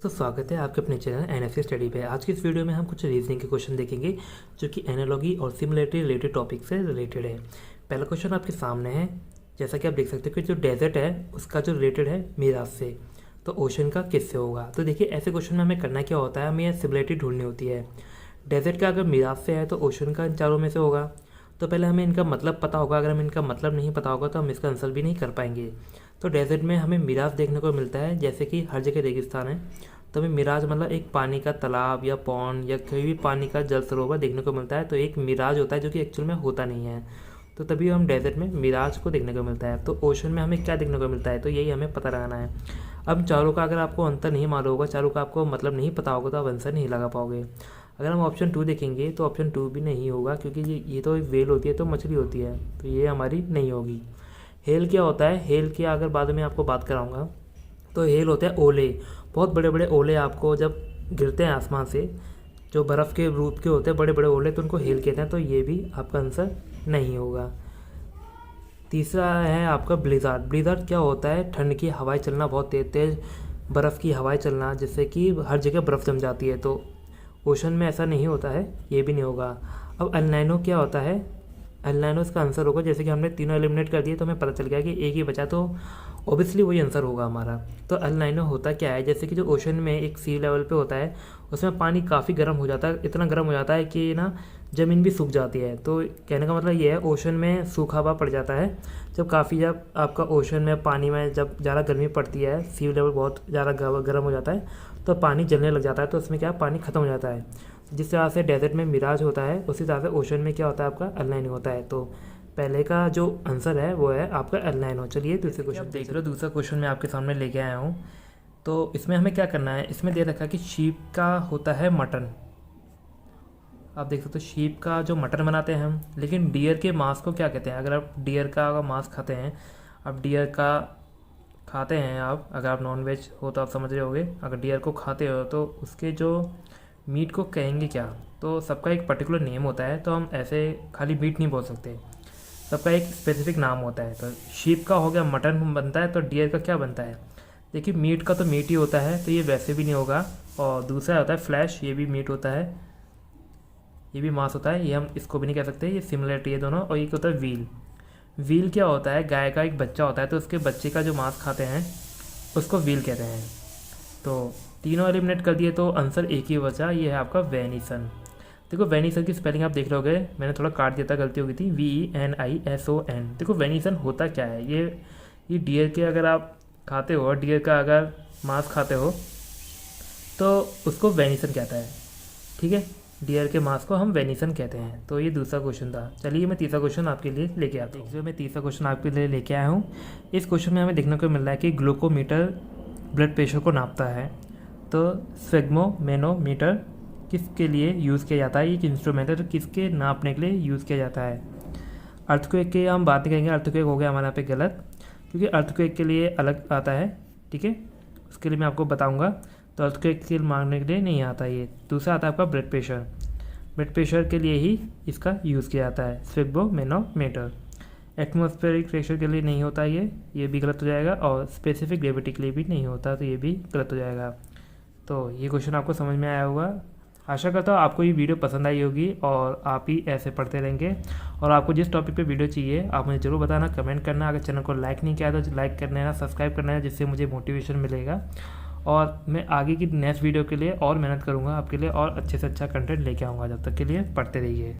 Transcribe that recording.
तो स्वागत है आपके अपने चैनल एनएफसी स्टडी पे। आज की इस वीडियो में हम कुछ रीजनिंग के क्वेश्चन देखेंगे जो कि एनालॉजी और सिमिलरिटी रिलेटेड टॉपिक से रिलेटेड है। पहला क्वेश्चन आपके सामने है। जैसा कि आप देख सकते हो कि जो डेजर्ट है उसका जो रिलेटेड है मिराज से, तो ओशन का किससे होगा। तो देखिए ऐसे क्वेश्चन में हमें करना क्या होता है, हमें यह सिमिलरिटी ढूंढनी होती है। डेजर्ट का अगर मिराज से है तो ओशन का इन चारों में से होगा। तो पहले हमें इनका मतलब पता होगा, अगर हमें इनका मतलब नहीं पता होगा तो हम इसका आंसर भी नहीं कर पाएंगे। तो डेजर्ट में हमें मिराज देखने को मिलता है, जैसे कि हर जगह रेगिस्तान है तो हमें मिराज मतलब एक पानी का तालाब या पॉन्ड या कोई भी पानी का जल सरोवर देखने को मिलता है। तो एक मिराज होता है जो कि एक्चुअल में होता नहीं है, तो तभी हम डेजर्ट में मिराज को देखने को मिलता है। तो ओशन में हमें क्या देखने को मिलता है, तो यही हमें पता लगाना है। अब चारों का अगर आपको अंतर नहीं मालूम होगा, चारों का आपको मतलब नहीं पता होगा तो आप आंसर नहीं लगा पाओगे। अगर हम ऑप्शन 2 देखेंगे तो ऑप्शन 2 भी नहीं होगा, क्योंकि ये तो एक वेल होती है तो मछली होती है, तो ये हमारी नहीं होगी। हेल क्या होता है, हेल की अगर बाद में आपको बात कराऊंगा तो हेल होते हैं ओले। बहुत बड़े बड़े ओले आपको जब गिरते हैं आसमान से, जो बर्फ़ के रूप के होते हैं बड़े बड़े ओले, तो उनको हेल कहते हैं। तो ये भी आपका आंसर नहीं होगा। तीसरा है आपका ब्लिज़ार्ड। ब्लिज़ार्ड क्या होता है, ठंड की हवाएं चलना, बहुत तेज तेज बर्फ़ की हवाएं चलना, जिससे कि हर जगह बर्फ़ जम जाती है। तो ओशन में ऐसा नहीं होता है, ये भी नहीं होगा। अब एल नाइनो क्या होता है, एल नाइनो इसका आंसर होगा। जैसे कि हमने तीनों एलिमिनेट कर दिए तो हमें पता चल गया कि एक ही बचा, तो ऑब्वियसली वही आंसर होगा हमारा। तो एल नाइनो होता क्या है, जैसे कि जो ओशन में एक सी लेवल पे होता है उसमें पानी काफ़ी गर्म हो जाता है, इतना गर्म हो जाता है कि ना ज़मीन भी सूख जाती है। तो कहने का मतलब ये है, ओशन में सूखा हुआ पड़ जाता है। जब आपका ओशन में पानी में जब ज़्यादा गर्मी पड़ती है, सी लेवल बहुत ज़्यादा गर्म हो जाता है तो पानी जलने लग जाता है, तो उसमें क्या पानी ख़त्म हो जाता है। जिस तरह से डेजर्ट में मिराज होता है उसी तरह से ओशन में क्या होता है, आपका एल नाइनो होता है। तो पहले का जो आंसर है वो है आपका एल नाइनो। चलिए दूसरे क्वेश्चन देख रहे हो। दूसरा क्वेश्चन मैं आपके सामने लेके आया हूँ। तो इसमें हमें क्या करना है, इसमें दे रखा है कि शीप का होता है मटन। आप देख सकते हो शीप का जो मटन बनाते हैं हम, लेकिन डियर के मांस को क्या कहते हैं। अगर आप डियर का मांस खाते हैं, आप डियर का खाते हैं आप, अगर आप नॉन वेज हो तो आप समझ रहे होगे, अगर डियर को खाते हो तो उसके जो मीट को कहेंगे क्या। तो सबका एक पर्टिकुलर नेम होता है, तो हम ऐसे खाली मीट नहीं बोल सकते, सबका एक स्पेसिफिक नाम होता है। तो शीप का हो गया मटन बनता है, तो डियर का क्या बनता है। देखिए मीट का तो मीट ही होता है, तो ये वैसे भी नहीं होगा। और दूसरा होता है फ्लैश, ये भी मीट होता है, ये भी मांस होता है, ये हम इसको भी नहीं कह सकते, ये सिमिलरिटी है दोनों। और एक होता है व्हील। व्हील क्या होता है, गाय का एक बच्चा होता है, तो उसके बच्चे का जो मांस खाते हैं उसको व्हील कहते हैं। तो तीनों एलिमिनेट कर दिए तो आंसर एक ही बचा, ये है आपका वेनिसन। देखो वेनिसन की स्पेलिंग आप देख रहे होगे, मैंने थोड़ा काट दिया था, गलती हो गई थी, VENISON। देखो वेनिसन होता क्या है, ये डियर के अगर आप खाते हो, डियर का अगर मांस खाते हो तो उसको वेनिसन कहता है, ठीक है। डियर के मांस को हम वेनिसन कहते हैं। तो ये दूसरा क्वेश्चन था। चलिए मैं तीसरा क्वेश्चन आपके लिए लेके आता हूँ। मैं तीसरा क्वेश्चन आपके लिए लेके आया हूँ। इस क्वेश्चन में हमें देखने को मिल रहा है कि ग्लूकोमीटर ब्लड प्रेशर को नापता है, तो स्फिग्मोमेनोमीटर किसके लिए यूज़ किया जाता है, ये इंस्ट्रूमेंट है, तो किसके नापने के लिए यूज़ किया जाता है। अर्थक्वेक के हम बात नहीं करेंगे, अर्थक्वेक हो गया हमारे यहाँ पे गलत, क्योंकि अर्थक्वेक के लिए अलग आता है, ठीक है, उसके लिए मैं आपको बताऊंगा। तो अर्थक्वेक के मांगने के लिए नहीं आता ये। दूसरा आता है आपका ब्लड प्रेशर। ब्लड प्रेशर के लिए ही इसका यूज़ किया जाता है स्फिग्मोमेनोमीटर। एटमॉस्फेरिक प्रेशर के लिए नहीं होता ये भी गलत हो जाएगा। और स्पेसिफिक ग्रेविटी के लिए भी नहीं होता, तो ये भी गलत हो जाएगा। तो ये क्वेश्चन आपको समझ में आया होगा। आशा करता हूँ आपको ये वीडियो पसंद आई होगी और आप ही ऐसे पढ़ते रहेंगे। और आपको जिस टॉपिक पे वीडियो चाहिए आप मुझे ज़रूर बताना, कमेंट करना। अगर चैनल को लाइक नहीं किया तो लाइक करना है, सब्सक्राइब करना है, जिससे मुझे मोटिवेशन मिलेगा। और मैं आगे की नेक्स्ट वीडियो के लिए और मेहनत करूँगा आपके लिए, और अच्छे से अच्छा कंटेंट लेके आऊँगा। जब तक के लिए पढ़ते रहिए।